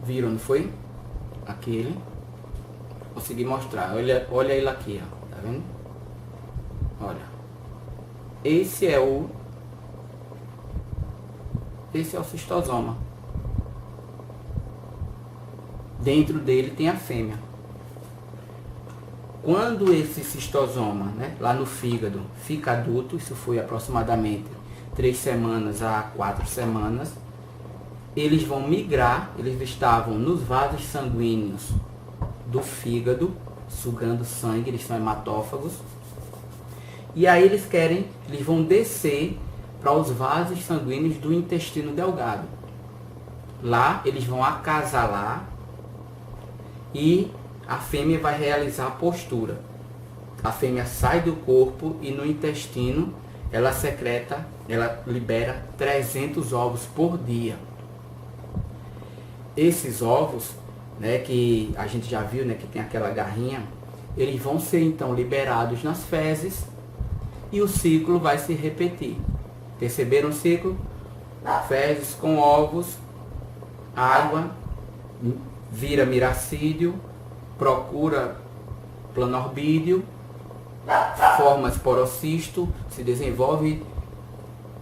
Viram, não foi? Aquele. Consegui mostrar. Olha ele aqui, ó. Tá vendo? Olha. Esse é o cistosoma. Dentro dele tem a fêmea. Quando esse cistosoma, né, lá no fígado, fica adulto, isso foi aproximadamente 3 semanas a 4 semanas, eles vão migrar, eles estavam nos vasos sanguíneos do fígado, sugando sangue, eles são hematófagos. E aí eles vão descer para os vasos sanguíneos do intestino delgado. Lá eles vão acasalar e a fêmea vai realizar a postura. A fêmea sai do corpo e no intestino ela libera 300 ovos por dia. Esses ovos, né, que a gente já viu, né, que tem aquela garrinha, eles vão ser então liberados nas fezes e o ciclo vai se repetir. Perceberam o ciclo? Fezes com ovos, água, vira miracídio, procura planorbídeo, forma esporocisto, se desenvolve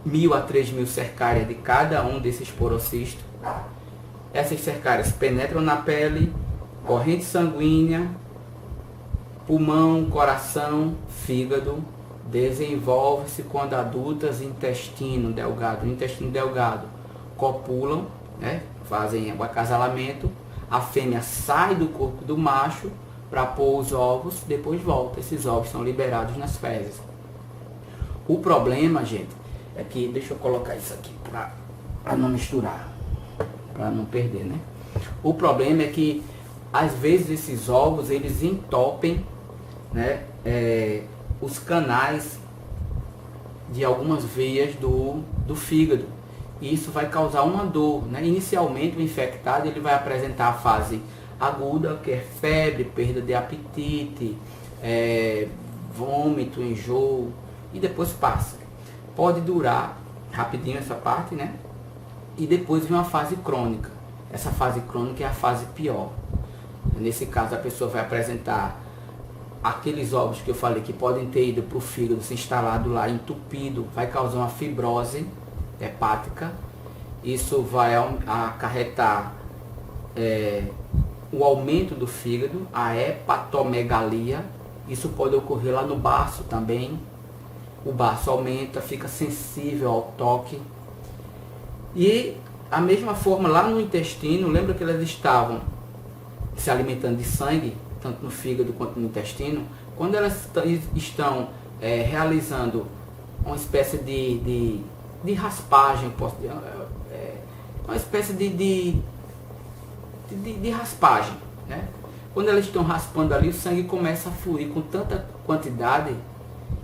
1000 a 3000 cercárias de cada um desses esporocistos. Essas cercárias penetram na pele, corrente sanguínea, pulmão, coração, fígado, desenvolve-se quando adultas, intestino delgado. No intestino delgado copulam, né, fazem o acasalamento, a fêmea sai do corpo do macho para pôr os ovos, depois volta. Esses ovos são liberados nas fezes. O problema, gente, é que, deixa eu colocar isso aqui para não misturar, para não perder, né? O problema é que às vezes esses ovos eles entopem, né, os canais de algumas veias do fígado. E isso vai causar uma dor, né? Inicialmente o infectado ele vai apresentar a fase aguda, que é febre, perda de apetite, vômito, enjoo, e depois passa. Pode durar rapidinho essa parte, né? E depois vem uma fase crônica. Essa fase crônica é a fase pior. Nesse caso a pessoa vai apresentar aqueles ovos que eu falei que podem ter ido para o fígado, se instalado lá, entupido, vai causar uma fibrose hepática. Isso vai acarretar o aumento do fígado, a hepatomegalia. Isso pode ocorrer lá no baço também. O baço aumenta, fica sensível ao toque. E a mesma forma lá no intestino, lembra que elas estavam se alimentando de sangue, tanto no fígado quanto no intestino? Quando elas estão realizando uma espécie de raspagem, uma espécie de raspagem, né? Quando elas estão raspando ali, o sangue começa a fluir com tanta quantidade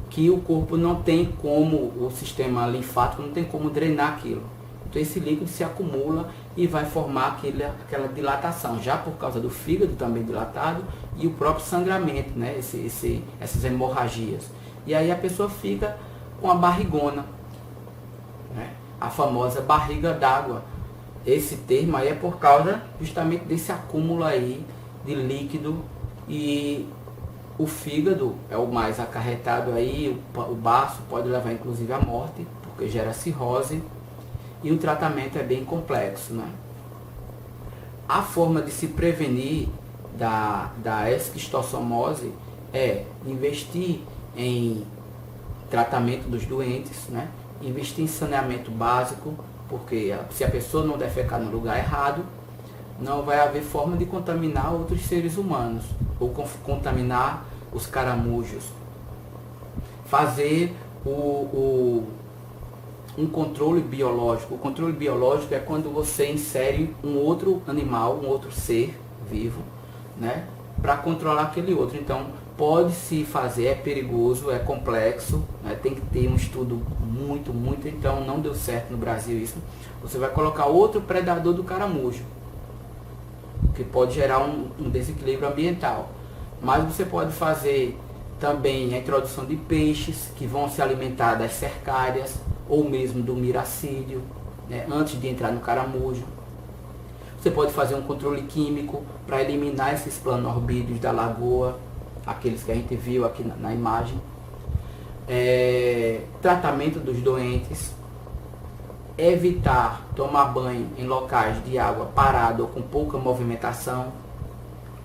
que o corpo não tem como, o sistema linfático não tem como drenar aquilo. Então esse líquido se acumula e vai formar aquela dilatação, já por causa do fígado também dilatado e o próprio sangramento, né? Essas hemorragias. E aí a pessoa fica com a barrigona, né? A famosa barriga d'água. Esse termo aí é por causa justamente desse acúmulo aí de líquido, e o fígado é o mais acarretado aí, o baço pode levar inclusive à morte, porque gera cirrose, e o tratamento é bem complexo, né? A forma de se prevenir da esquistossomose é investir em tratamento dos doentes, né? Investir em saneamento básico, porque se a pessoa não defecar no lugar errado, não vai haver forma de contaminar outros seres humanos, ou contaminar os caramujos. Fazer um controle biológico. O controle biológico é quando você insere um outro animal, um outro ser vivo, né, para controlar aquele outro. Então, pode-se fazer, é perigoso, é complexo, né, tem que ter um estudo muito, então não deu certo no Brasil isso. Você vai colocar outro predador do caramujo, que pode gerar um desequilíbrio ambiental. Mas você pode fazer também a introdução de peixes que vão se alimentar das cercárias ou mesmo do miracídio, né, antes de entrar no caramujo. Você pode fazer um controle químico para eliminar esses planorbídeos da lagoa, aqueles que a gente viu aqui na imagem. Tratamento dos doentes, evitar tomar banho em locais de água parada ou com pouca movimentação,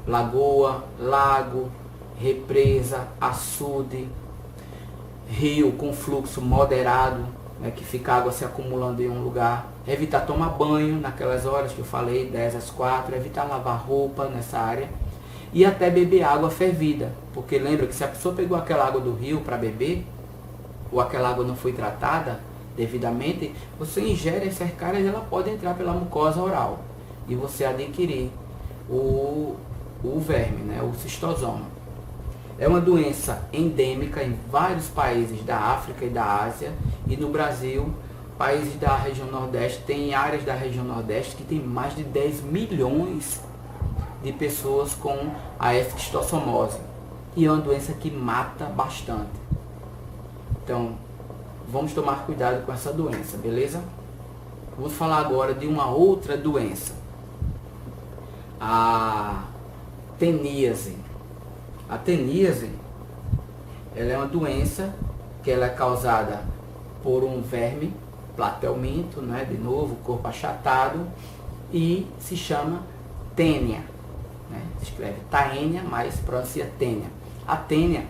lagoa, lago, represa, açude, rio com fluxo moderado, né, que fica água se acumulando em um lugar. Evitar tomar banho naquelas horas que eu falei, 10 às 4, evitar lavar roupa nessa área e até beber água fervida, porque lembra que se a pessoa pegou aquela água do rio para beber, ou aquela água não foi tratada devidamente, você ingere essas caras e ela pode entrar pela mucosa oral e você adquirir o verme, né, o cistosoma. É uma doença endêmica em vários países da África e da Ásia, e no Brasil, países da região Nordeste, tem áreas da região Nordeste que tem mais de 10 milhões de pessoas com a esquistossomose, e é uma doença que mata bastante. Então, vamos tomar cuidado com essa doença, beleza? Vamos falar agora de uma outra doença, a teníase. A teníase, ela é uma doença que ela é causada por um verme, platelminto, né? De novo, corpo achatado, e se chama tênia, né? Se escreve taênia, mas pronuncia tênia. A tênia,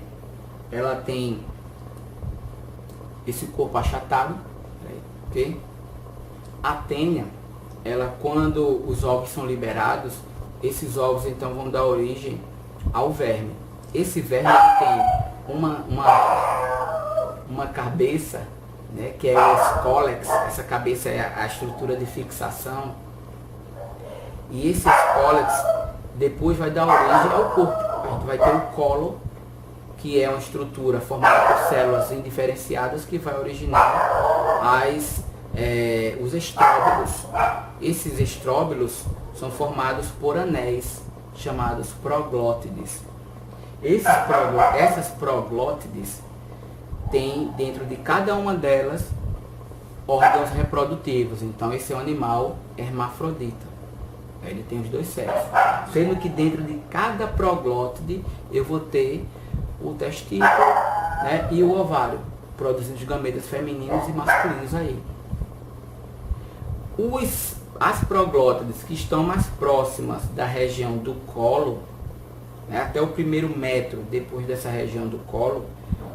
ela tem esse corpo achatado, ok? A tênia, ela, quando os ovos são liberados, esses ovos então vão dar origem ao verme. Esse verme tem uma cabeça, né, que é o escólex. Essa cabeça é a estrutura de fixação, e esse escólex depois vai dar origem ao corpo. A gente vai ter o colo, que é uma estrutura formada por células indiferenciadas que vai originar os estróbilos. Esses estróbilos são formados por anéis chamados proglótides. Essas proglótides têm dentro de cada uma delas órgãos reprodutivos. Então esse é um animal hermafrodita. Ele tem os dois sexos. Sendo que dentro de cada proglótide eu vou ter o testículo, né, e o ovário, produzindo os gametas femininos e masculinos aí. As proglótides que estão mais próximas da região do colo, né, até o 1º metro depois dessa região do colo,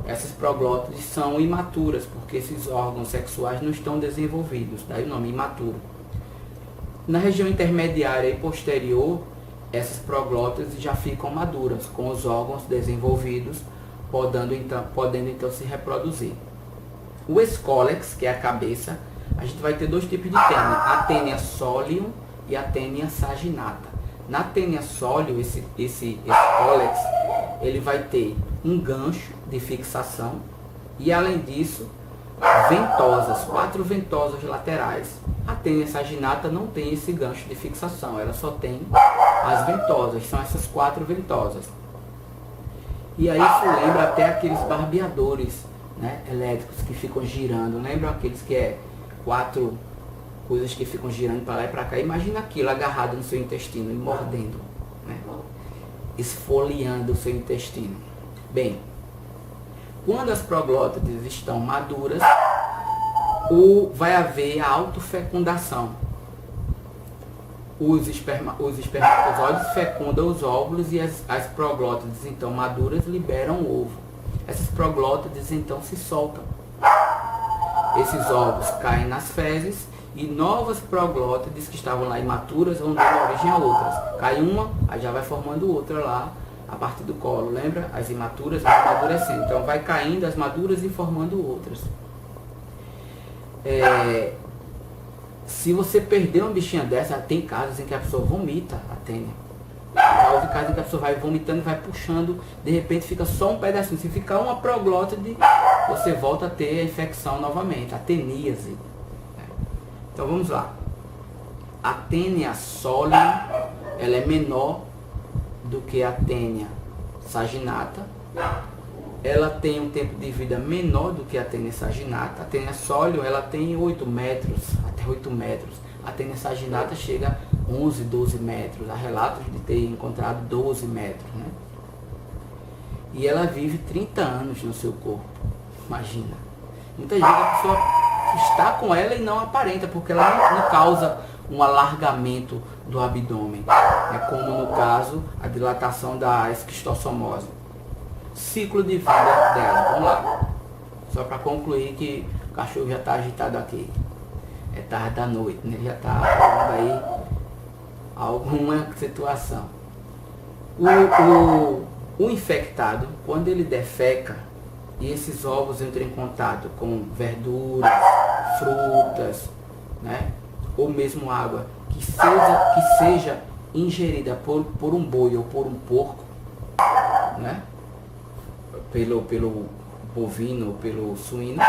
essas proglótides são imaturas, porque esses órgãos sexuais não estão desenvolvidos, daí o nome imaturo. Na região intermediária e posterior, essas proglótides já ficam maduras, com os órgãos desenvolvidos, podendo então se reproduzir. O escólex, que é a cabeça, a gente vai ter dois tipos de tênia, a tênia solium e a tênia saginata. Na tênia solium, esse escólex, ele vai ter um gancho de fixação e, além disso, ventosas, 4 ventosas laterais. A tênia saginata não tem esse gancho de fixação, ela só tem as ventosas, são essas 4 ventosas. E aí isso lembra até aqueles barbeadores, né, elétricos que ficam girando. Lembram aqueles que é 4 coisas que ficam girando para lá e para cá? Imagina aquilo agarrado no seu intestino e mordendo, né, esfoliando o seu intestino. Bem, quando as proglótides estão maduras, vai haver a autofecundação. Os espermatozoides fecundam os óvulos e as proglótides então maduras liberam o ovo. Essas proglótides então se soltam. Esses ovos caem nas fezes e novas proglótides que estavam lá imaturas vão dar origem a outras. Cai uma, aí já vai formando outra lá a partir do colo. Lembra? As imaturas vão amadurecendo. Então vai caindo as maduras e formando outras. Se você perder uma bichinha dessa, tem casos em que a pessoa vomita a tênia. Já houve casos em que a pessoa vai vomitando e vai puxando, de repente fica só um pedacinho. Se ficar uma proglótide, você volta a ter a infecção novamente, a teníase. Então vamos lá. A tênia solium, ela é menor do que a tênia saginata. Ela tem um tempo de vida menor do que a tênia saginata. A tênia solium, ela tem 8 metros, até 8 metros. a tênia saginata chega a 11, 12 metros. Há relatos de ter encontrado 12 metros, né? E ela vive 30 anos no seu corpo. Imagina. Muitas vezes a pessoa está com ela e não aparenta, porque ela não causa um alargamento do abdômen. É como no caso a dilatação da esquistossomose. Ciclo de vida dela. Vamos lá. Só para concluir que o cachorro já está agitado aqui. É tarde da noite, né? Ele já está falando aí alguma situação. O infectado, quando ele defeca e esses ovos entram em contato com verduras, frutas, né? Ou mesmo água, que seja ingerida por um boi ou por um porco, né? Pelo bovino ou pelo suíno,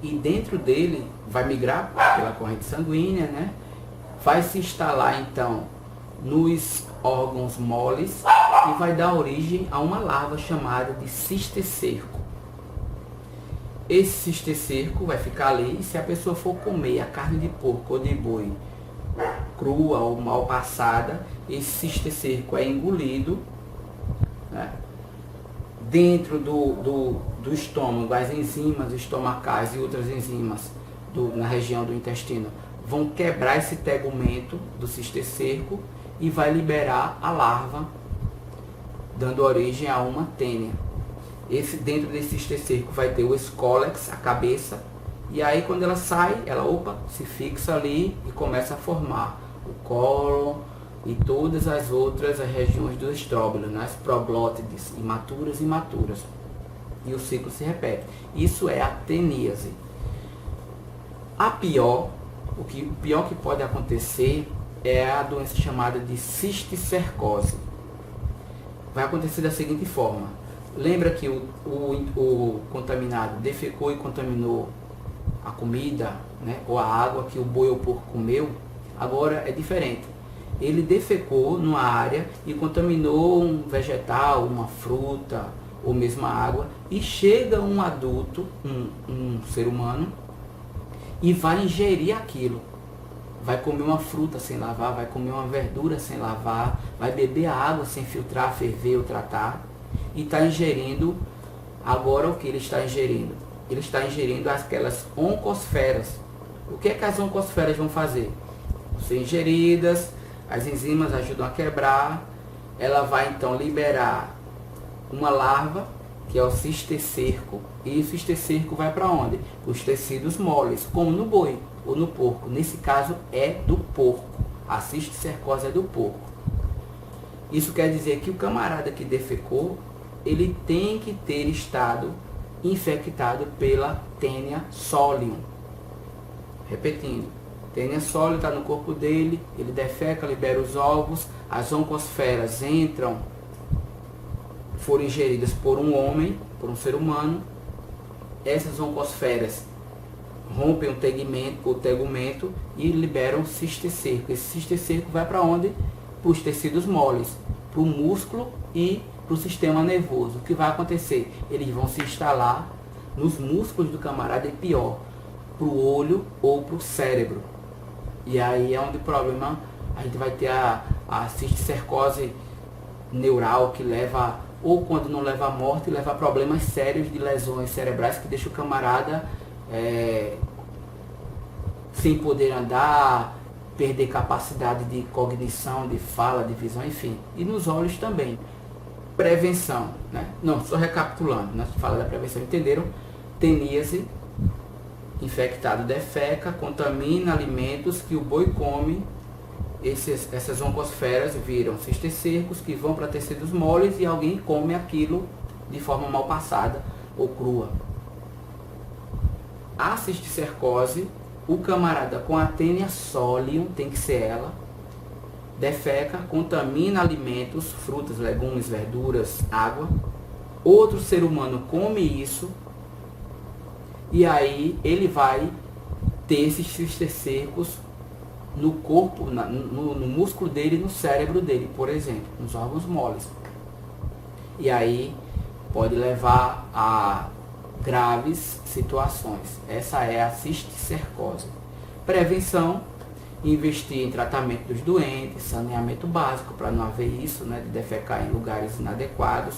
e dentro dele vai migrar pela corrente sanguínea, né? Vai se instalar então nos órgãos moles e vai dar origem a uma larva chamada de cisticerco. Esse cisticerco vai ficar ali, e se a pessoa for comer a carne de porco ou de boi crua ou mal passada, esse cisticerco é engolido, né? Dentro do estômago, as enzimas estomacais e outras enzimas na região do intestino vão quebrar esse tegumento do cisticerco e vai liberar a larva, dando origem a uma tênia. Dentro desse cisticerco vai ter o escólex, a cabeça, e aí quando ela sai, ela se fixa ali e começa a formar o cólon e todas as outras regiões do estróbilo, né? As proglótides, imaturas e maturas. E o ciclo se repete. Isso é a teníase. O pior que pode acontecer é a doença chamada de cisticercose. Vai acontecer da seguinte forma. Lembra que o contaminado defecou e contaminou a comida, né? Ou a água que o boi ou o porco comeu? Agora é diferente. Ele defecou numa área e contaminou um vegetal, uma fruta ou mesmo a água, e chega um adulto, um ser humano, e vai ingerir aquilo. Vai comer uma fruta sem lavar, vai comer uma verdura sem lavar, vai beber a água sem filtrar, ferver ou tratar, e está ingerindo. Agora o que ele está ingerindo? Ele está ingerindo aquelas oncosferas. O que é que as oncosferas vão fazer? Vão ser ingeridas, as enzimas ajudam a quebrar, ela vai então liberar uma larva, que é o cisticerco, e o cisticerco vai para onde? Os tecidos moles, como no boi ou no porco. Nesse caso é do porco, a cisticercose é do porco. Isso quer dizer que o camarada que defecou, ele tem que ter estado infectado pela Taenia solium. Repetindo, Taenia solium está no corpo dele, ele defeca, libera os ovos, as oncosferas foram ingeridas por um homem, por um ser humano. Essas oncosferas rompem o tegumento e liberam o cisticerco. Esse cisticerco vai para onde? Para os tecidos moles, para o músculo e para o sistema nervoso. O que vai acontecer? Eles vão se instalar nos músculos do camarada e pior, para o olho ou para o cérebro. E aí é onde o problema, a gente vai ter a cisticercose neural, que leva, ou quando não leva à morte, leva a problemas sérios de lesões cerebrais que deixa o camarada sem poder andar, perder capacidade de cognição, de fala, de visão, enfim. E nos olhos também. Prevenção, né? Não, só recapitulando, né? Fala da prevenção, entenderam? Teníase, infectado defeca, contamina alimentos que o boi come, essas oncosferas viram cisticercos que vão para tecidos moles e alguém come aquilo de forma mal passada ou crua. A cisticercose, o camarada com a Taenia solium, tem que ser ela, defeca, contamina alimentos, frutas, legumes, verduras, água. Outro ser humano come isso e aí ele vai ter esses cisticercos no corpo, no músculo dele, no cérebro dele, por exemplo, nos órgãos moles. E aí pode levar a graves situações. Essa é a cisticercose. Prevenção, investir em tratamento dos doentes, saneamento básico, para não haver isso, né, de defecar em lugares inadequados.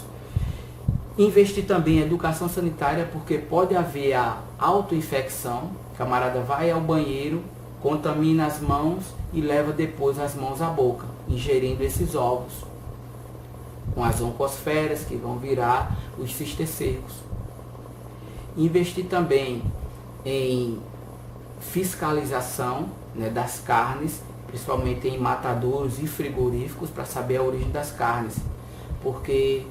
Investir também em educação sanitária, porque pode haver a autoinfecção, o camarada vai ao banheiro, contamina as mãos e leva depois as mãos à boca, ingerindo esses ovos, com as oncosferas que vão virar os cisticercos. Investir também em fiscalização, né, das carnes, principalmente em matadouros e frigoríficos, para saber a origem das carnes, porque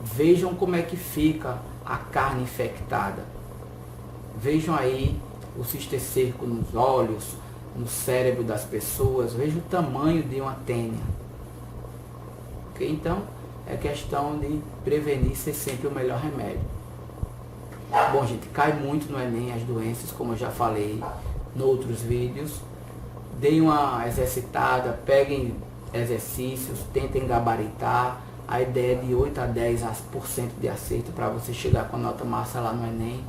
vejam como é que fica a carne infectada. Vejam aí o cisticerco nos olhos, no cérebro das pessoas, vejam o tamanho de uma tênia. Okay? Então, é questão de prevenir ser sempre o melhor remédio. Bom, gente, cai muito no Enem as doenças, como eu já falei em outros vídeos. Deem uma exercitada, peguem exercícios, tentem gabaritar. A ideia é de 8 a 10% de acerto para você chegar com a nota massa lá no Enem.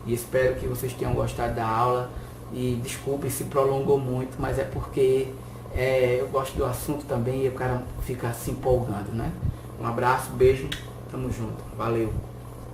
E espero que vocês tenham gostado da aula. E desculpe se prolongou muito, mas é porque eu gosto do assunto também e o cara fica se empolgando, né? Um abraço, beijo, tamo junto. Valeu!